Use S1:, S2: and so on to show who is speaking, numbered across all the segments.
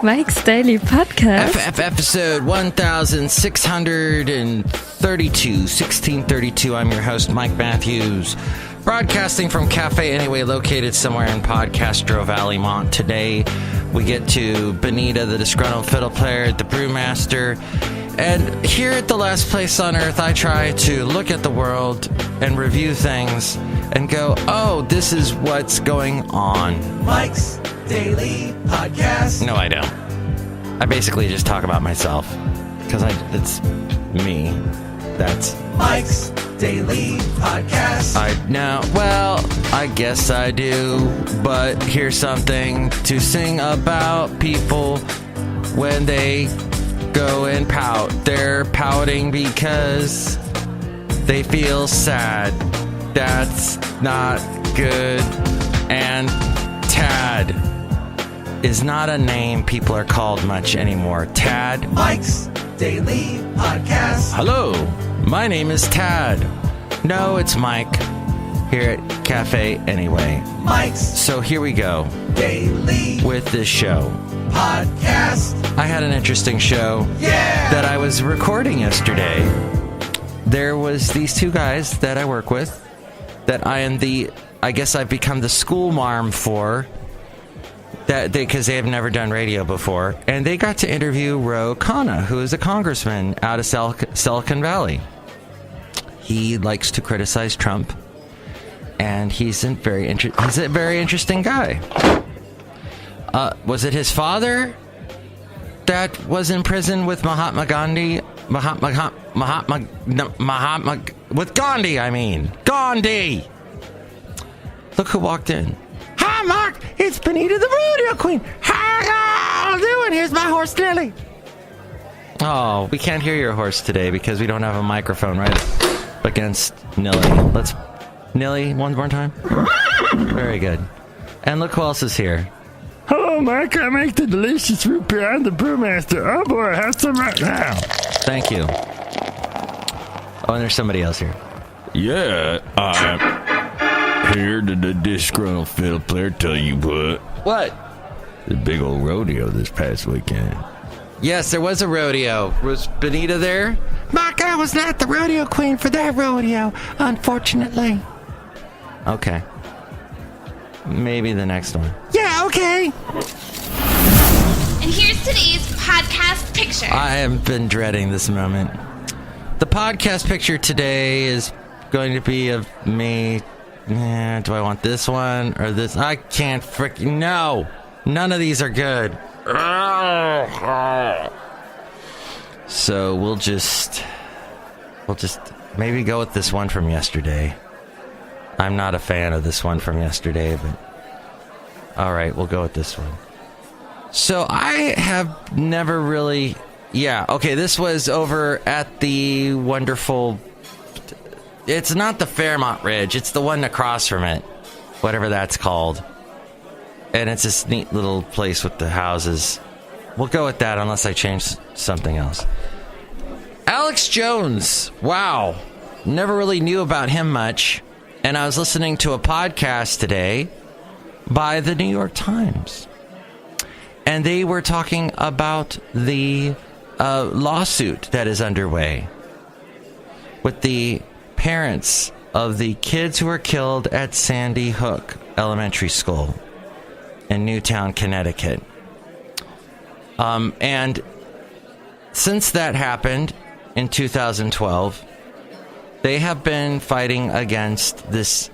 S1: Mike's Daily Podcast.
S2: Episode 1632. I'm your host, Mike Matthews, broadcasting from Cafe Anyway, located somewhere in Podcastro Valley, Mont. Today, we get to Benita, the Disgruntled Fiddle Player, the Brewmaster. And here at the last place on earth, I try to look at the world and review things and go, oh, this is what's going on.
S3: Mike's Daily Podcast.
S2: No, I don't. I basically just talk about myself because it's me. That's
S3: Mike's Daily Podcast.
S2: I guess I do. But here's something to sing about people when they go and pout. They're pouting because they feel sad. That's not good. And Tad is not a name people are called much anymore. Tad.
S3: Mike's Daily Podcast.
S2: Hello, my name is Tad. No, it's Mike. Here at Cafe Anyway.
S3: Mike's
S2: So here we go.
S3: Daily
S2: With this show.
S3: Podcast.
S2: I had an interesting show that I was recording yesterday. There was these two guys that I work with that I guess I've become the school marm for, because they have never done radio before, and they got to interview Ro Khanna, who is a congressman out of Silicon Valley. He likes to criticize Trump, and he's a very interesting guy. Was it his father that was in prison with Mahatma Gandhi? With Gandhi, I mean. Gandhi! Look who walked in. Hi, Mark! It's Benita the rodeo queen! How you doing? Here's my horse, Lily. Oh, we can't hear your horse today because we don't have a microphone right against Nilly. Nilly, one more time. Very good. And look who else is here.
S4: Hello, Mike. I make the delicious root beer. I'm the brewmaster. Oh, boy, have some right now.
S2: Thank you. Oh, and there's somebody else here.
S4: Yeah, I'm here to the Disgruntled Fiddle Player. Tell you what. The big old rodeo this past weekend.
S2: Yes, there was a rodeo. Was Benita there? Mike, I was not the rodeo queen for that rodeo, unfortunately. Okay. Maybe the next one. Yeah, okay.
S5: And here's today's podcast picture.
S2: I have been dreading this moment. The podcast picture today is going to be of me. Do I want this one or this? I can't freaking... No. None of these are good. So we'll just maybe go with this one from yesterday. I'm not a fan of this one from yesterday, but all right, we'll go with this one. So I have never really... Yeah, okay, this was over at the wonderful... It's not the Fairmont Ridge, it's the one across from it, whatever that's called. And it's this neat little place with the houses. We'll go with that unless I change something else. Alex Jones, wow. Never really knew about him much. And I was listening to a podcast today by the New York Times. And they were talking about the lawsuit that is underway with the parents of the kids who were killed at Sandy Hook Elementary School in Newtown, Connecticut. And since that happened in 2012, they have been fighting against this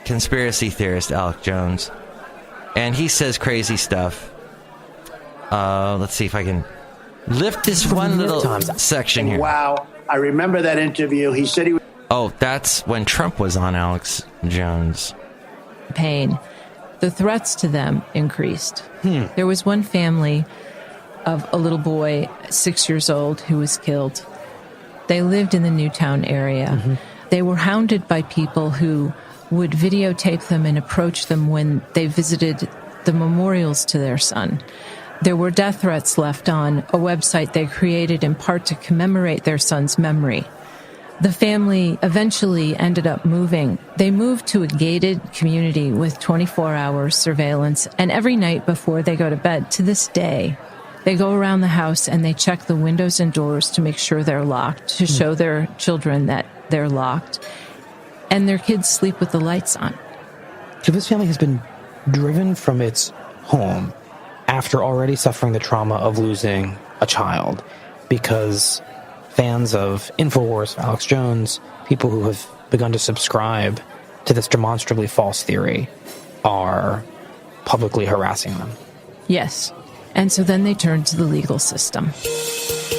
S2: conspiracy theorist, Alex Jones. And he says crazy stuff. Let's see if I can lift this one little section here.
S6: Wow. I remember that interview. He said he was...
S2: Oh, that's when Trump was on Alex Jones.
S7: Pain. The threats to them increased. There was one family of a little boy, 6 years old, who was killed. They lived in the Newtown area. Mm-hmm. They were hounded by people who would videotape them and approach them when they visited the memorials to their son. There were death threats left on a website they created in part to commemorate their son's memory. The family eventually ended up moving. They moved to a gated community with 24-hour surveillance, and every night before they go to bed, to this day, they go around the house and they check the windows and doors to make sure they're locked, to show their children that they're locked, and their kids sleep with the lights on.
S8: So this family has been driven from its home after already suffering the trauma of losing a child because fans of InfoWars, Alex Jones, people who have begun to subscribe to this demonstrably false theory are publicly harassing them.
S7: Yes. And so then they turn to the legal system.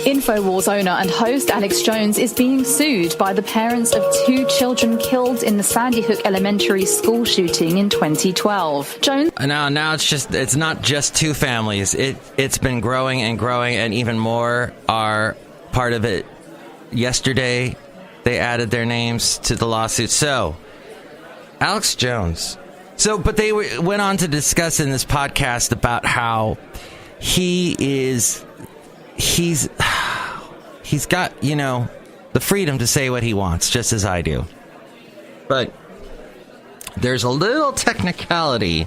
S9: InfoWars owner and host Alex Jones is being sued by the parents of 2 children killed in the Sandy Hook Elementary School shooting in 2012. Jones...
S2: Now it's not just 2 families. It's been growing and growing, and even more are part of it. Yesterday, they added their names to the lawsuit. So, Alex Jones. But they went on to discuss in this podcast about how he's got, the freedom to say what he wants, just as I do. But there's a little technicality.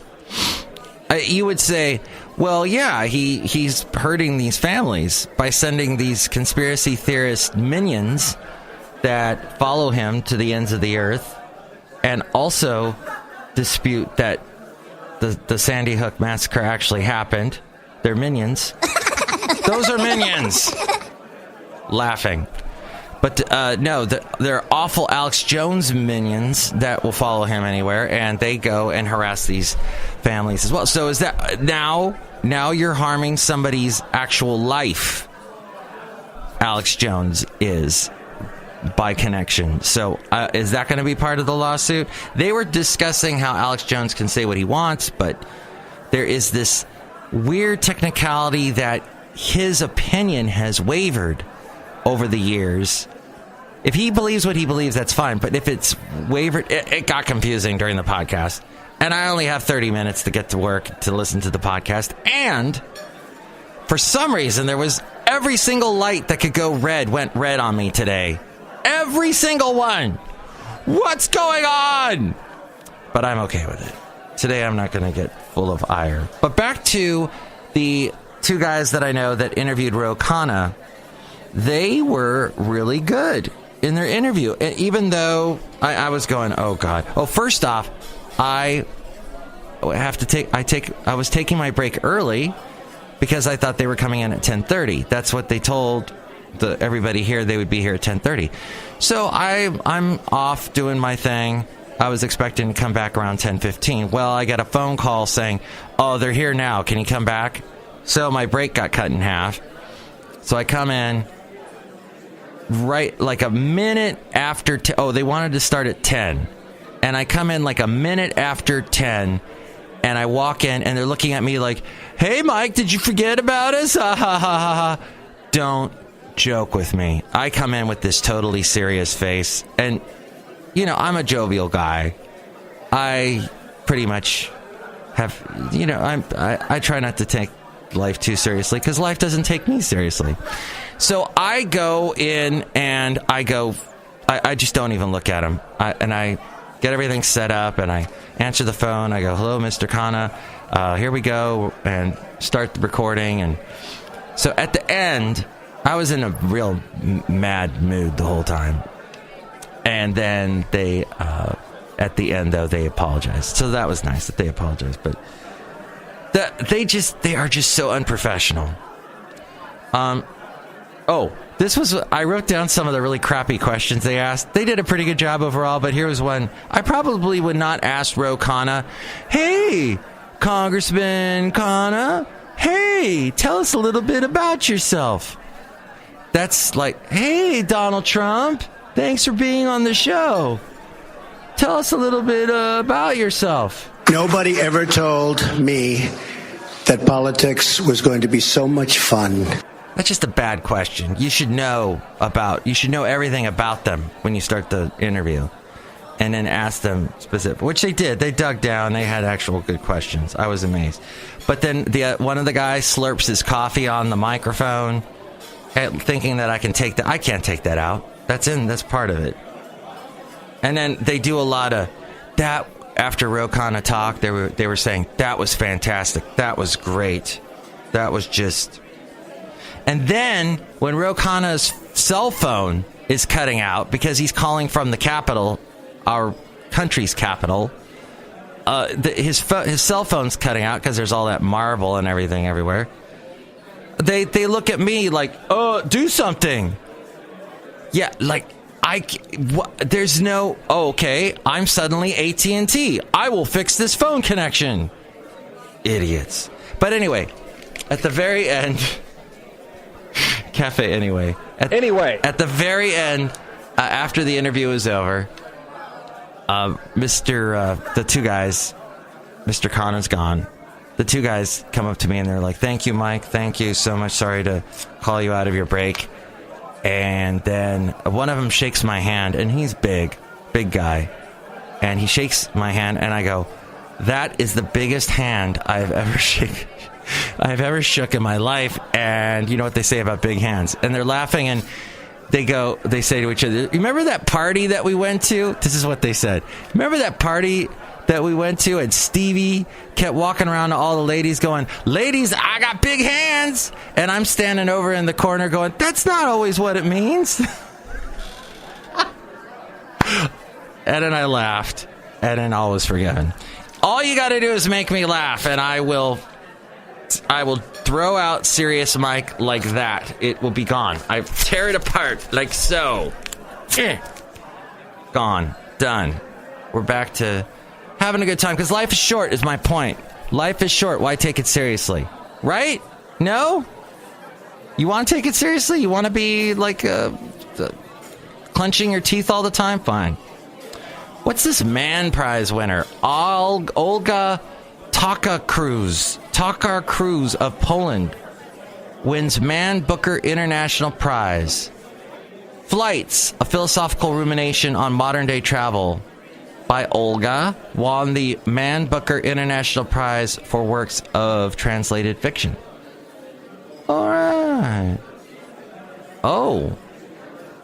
S2: You would say, well, yeah, he's hurting these families by sending these conspiracy theorist minions that follow him to the ends of the earth and also dispute that the Sandy Hook massacre actually happened. They're minions. Those are minions. Laughing. But no, they're awful Alex Jones minions that will follow him anywhere, and they go and harass these families as well. So is that now you're harming somebody's actual life? Alex Jones is, by connection. So is that going to be part of the lawsuit? They were discussing how Alex Jones can say what he wants, but there is this weird technicality that his opinion has wavered over the years. If he believes what he believes, that's fine. But if it's wavered, it got confusing during the podcast. And I only have 30 minutes to get to work to listen to the podcast. And for some reason, there was every single light that could go red went red on me today. Every single one. What's going on? But I'm okay with it. Today, I'm not going to get full of ire. But back to the 2 guys that I know that interviewed Ro Khanna. They were really good in their interview. Even though I was going, oh, God. Oh, first off, I was taking my break early because I thought they were coming in at 10:30. That's what they told everybody here. They would be here at 10:30. So I'm off doing my thing. I was expecting to come back around 10:15. Well, I got a phone call saying, oh, they're here now. Can you come back? So my break got cut in half. So I come in right like a minute after they wanted to start at 10. And I come in like a minute after 10, and I walk in, and they're looking at me like, hey, Mike, did you forget about us? Ha, ha, ha, ha, ha. Don't joke with me. I come in with this totally serious face, and, I'm a jovial guy. I pretty much have, I try not to take life too seriously, because life doesn't take me seriously. So I go in, and I just don't even look at him. I get everything set up, and I answer the phone. I go, hello, Mr. Khanna. Here we go, and start the recording. And so at the end, I was in a real mad mood the whole time. And then they, at the end, though, they apologized. So that was nice that they apologized. But they are just so unprofessional. I wrote down some of the really crappy questions they asked. They did a pretty good job overall, but here was one. I probably would not ask Ro Khanna, hey, Congressman Khanna, hey, tell us a little bit about yourself. That's like, hey, Donald Trump, thanks for being on the show. Tell us a little bit about yourself.
S6: Nobody ever told me that politics was going to be so much fun.
S2: That's just a bad question. You should know everything about them when you start the interview, and then ask them specific, which they did. They dug down. They had actual good questions. I was amazed. But then one of the guys slurps his coffee on the microphone. thinking that I can take that. I can't take that out. That's part of it. And then they do a lot of that. After Ro Khanna talked, they were saying, that was fantastic. That was great. That was just... And then, when Ro Khanna's cell phone is cutting out, because he's calling from the capital, our country's capital, his cell phone's cutting out because there's all that marble and everything everywhere. They look at me like, oh, do something. Yeah, like... there's no, okay, I'm suddenly AT&T. I will fix this phone connection. Idiots. But anyway, at the very end, Cafe Anyway. At the very end, after the interview was over, the two guys, Mr. Khanna's gone. The two guys come up to me and they're like, thank you, Mike. Thank you so much. Sorry to call you out of your break. And then one of them shakes my hand, and he's big guy. And he shakes my hand, and I go, that is the biggest hand I've ever shook in my life. And you know what they say about big hands. And they're laughing, and they say to each other, remember that party that we went to? This is what they said. Remember that party that we went to, and Stevie kept walking around to all the ladies going, ladies, I got big hands. And I'm standing over in the corner going, that's not always what it means. And then I laughed, and then all was forgiven. All you got to do is make me laugh, and I will throw out Serious Mike like that. It will be gone. I tear it apart like so. Gone. Done. We're back to having a good time, because life is short, is my point. Life is short. Why take it seriously? Right? No? You want to take it seriously? You want to be like clenching your teeth all the time? Fine. What's this man prize winner? Olga Takar Cruz of Poland wins Man Booker International Prize. Flights, a philosophical rumination on modern-day travel by Olga, won the Man Booker International Prize for works of translated fiction. All right. Oh.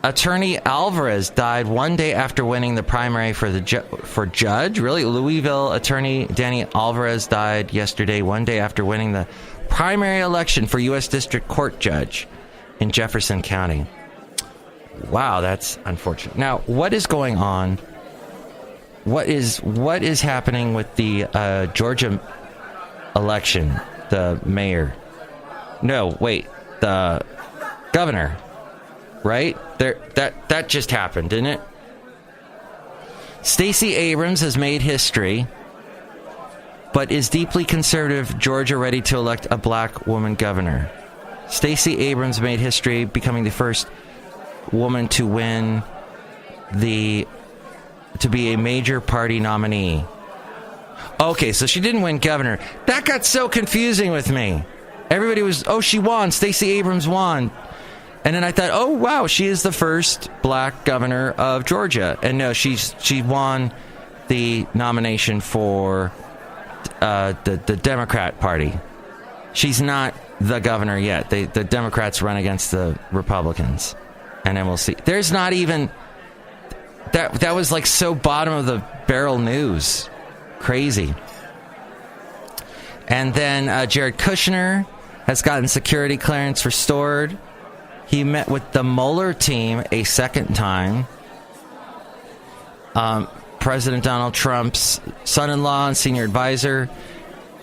S2: Attorney Alvarez died one day after winning the primary for judge. Really? Louisville attorney Danny Alvarez died yesterday, one day after winning the primary election for U.S. District Court judge in Jefferson County. Wow, that's unfortunate. Now, what is going on? What is happening with the Georgia election? The mayor? No, wait, the governor. Right? That just happened, didn't it? Stacey Abrams has made history, but is deeply conservative Georgia ready to elect a black woman governor? Stacey Abrams made history, becoming the first woman to win to be a major party nominee. Okay, so she didn't win governor. That got so confusing with me. Everybody was, she won. Stacey Abrams won. And then I thought, oh, wow, she is the first black governor of Georgia. And no, she won the nomination for the Democrat Party. She's not the governor yet. The Democrats run against the Republicans. And then we'll see. There's not even... That was like so bottom of the barrel news. Crazy. And then Jared Kushner has gotten security clearance restored. He met with the Mueller team a second time. President Donald Trump's son-in-law and senior advisor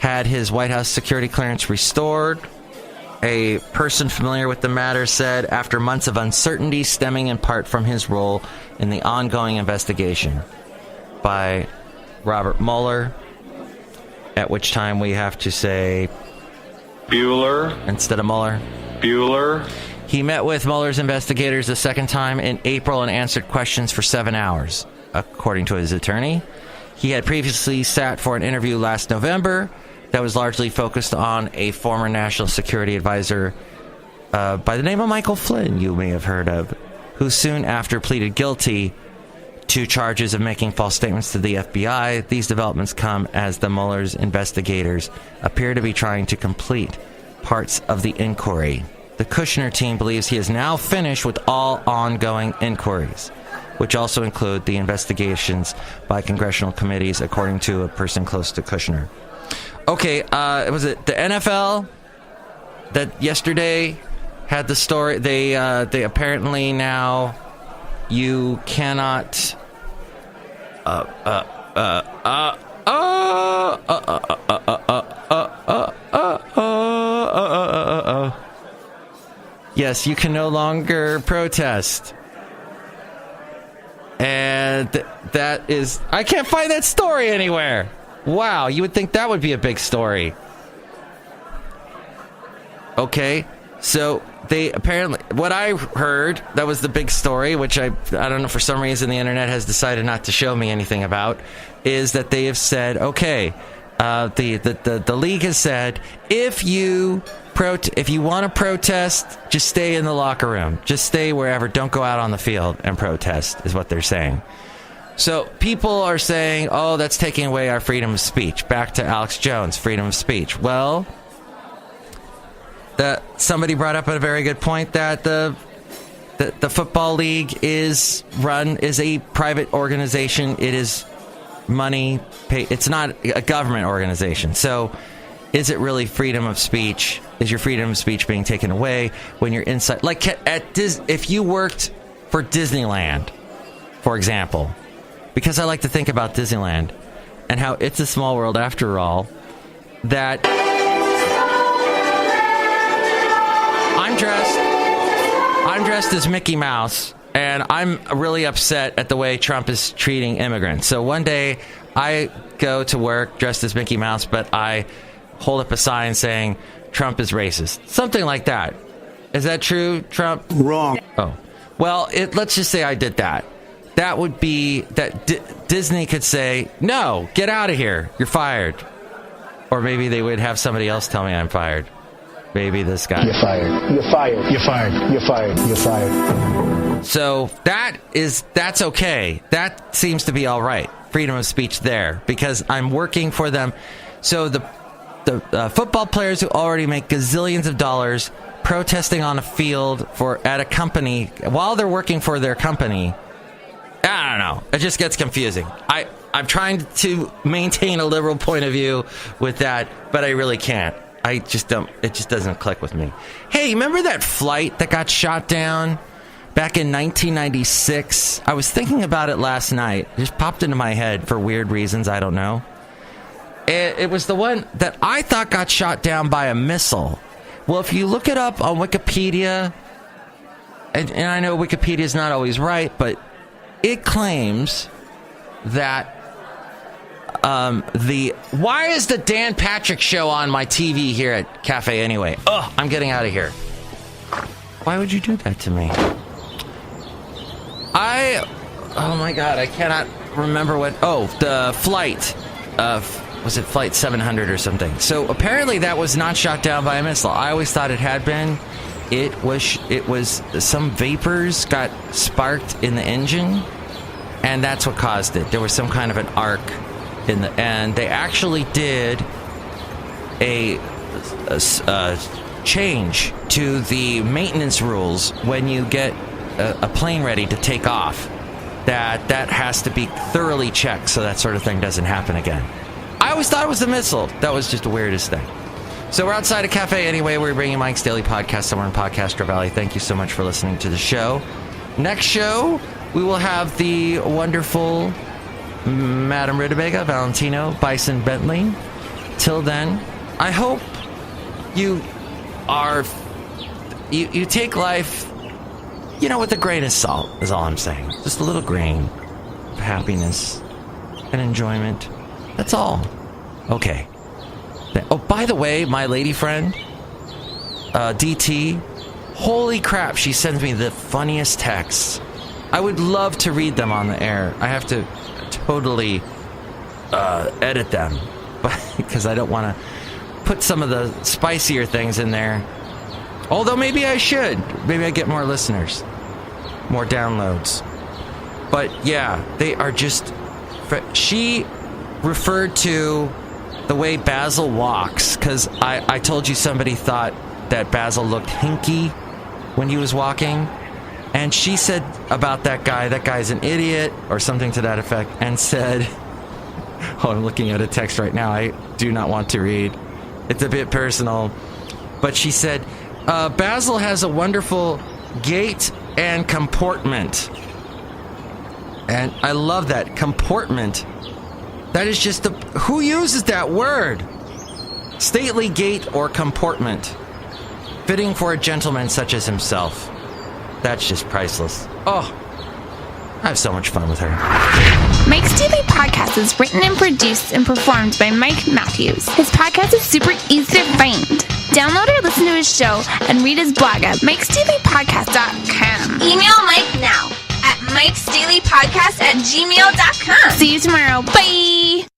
S2: had his White House security clearance restored. A person familiar with the matter said, after months of uncertainty stemming in part from his role in the ongoing investigation by Robert Mueller, at which time we have to say Bueller instead of Mueller. Bueller. He met with Mueller's investigators a second time in April and answered questions for 7 hours, according to his attorney. He had previously sat for an interview last November that was largely focused on a former national security advisor by the name of Michael Flynn, you may have heard of, who soon after pleaded guilty to charges of making false statements to the FBI. These developments come as the Mueller's investigators appear to be trying to complete parts of the inquiry. the Kushner team believes he is now finished with all ongoing inquiries, which also include the investigations by congressional committees, according to a person close to Kushner. Okay, was it the NFL that yesterday had the story? They apparently now you cannot. Yes, you can no longer protest. And that is... I can't find that story anywhere. Wow, you would think that would be a big story. Okay, so they apparently... What I heard, that was the big story, which I don't know, for some reason the internet has decided not to show me anything about, is that they have said, okay, the league has said, if you want to protest, just stay in the locker room. Just stay wherever. Don't go out on the field and protest, is what they're saying. So people are saying, oh, that's taking away our freedom of speech. Back to Alex Jones, freedom of speech. Well, somebody brought up a very good point that the football league is a private organization. It is money paid. It's not a government organization. So is it really freedom of speech? Is your freedom of speech being taken away when you're inside? Like if you worked for Disneyland, for example, because I like to think about Disneyland and how it's a small world after all, that I'm dressed as Mickey Mouse, and I'm really upset at the way Trump is treating immigrants. So one day I go to work dressed as Mickey Mouse, but I hold up a sign saying Trump is racist. Something like that. Is that true, Trump?
S6: Wrong.
S2: Oh. Well, let's just say I did that. That would be that Disney could say, no, get out of here. You're fired. Or maybe they would have somebody else tell me I'm fired. Maybe this guy.
S6: You're fired. You're fired. You're fired. You're fired. You're fired.
S2: So that's okay. That seems to be all right. Freedom of speech there, because I'm working for them. So the football players who already make gazillions of dollars protesting on a field at a company while they're working for their company, I don't know. It just gets confusing. I'm trying to maintain a liberal point of view with that, but I really can't. I just don't. It just doesn't click with me. Hey, remember that flight that got shot down back in 1996? I was thinking about it last night. It just popped into my head for weird reasons. I don't know. It was the one that I thought got shot down by a missile. Well, if you look it up on Wikipedia, and I know Wikipedia is not always right, but it claims that why is the Dan Patrick Show on my TV here at Cafe anyway? Ugh, I'm getting out of here. Why would you do that to me? Oh my God, I cannot remember what. Oh, the flight. Was it Flight 700 or something? So apparently that was not shot down by a missile. I always thought it had been. It was some vapors got sparked in the engine, and that's what caused it. There was some kind of an arc and they actually did a change to the maintenance rules when you get a plane ready to take off. That has to be thoroughly checked so that sort of thing doesn't happen again. I always thought it was the missile. That was just the weirdest thing. So we're outside a cafe anyway. We're bringing Mike's Daily Podcast somewhere in Podcastro Valley. Thank you so much for listening to the show. Next show, we will have the wonderful Madame Rootabega, Valentino, Bison Bentley. Till then, I hope you take life, with a grain of salt, is all I'm saying. Just a little grain of happiness and enjoyment. That's all. Okay. Oh, by the way, my lady friend, DT, holy crap, she sends me the funniest texts. I would love to read them on the air. I have to totally edit them because I don't want to put some of the spicier things in there. Although maybe I should. Maybe I get more listeners, more downloads. But yeah, they are just... She referred to the way Basil walks, because I told you somebody thought that Basil looked hinky when he was walking. And she said about that guy's an idiot, or something to that effect, and said, oh, I'm looking at a text right now I do not want to read. It's a bit personal. But she said, Basil has a wonderful gait and comportment. And I love that. Comportment. That is just who uses that word? Stately gait or comportment. Fitting for a gentleman such as himself. That's just priceless. Oh, I have so much fun with her.
S5: Mike's Daily Podcast is written and produced and performed by Mike Matthews. His podcast is super easy to find. Download or listen to his show and read his blog at MIKEs-DAILY-PODCAST.com. Email Mike now at MIKEs-DAILY-PODCAST@gmail.com. See you tomorrow. Bye!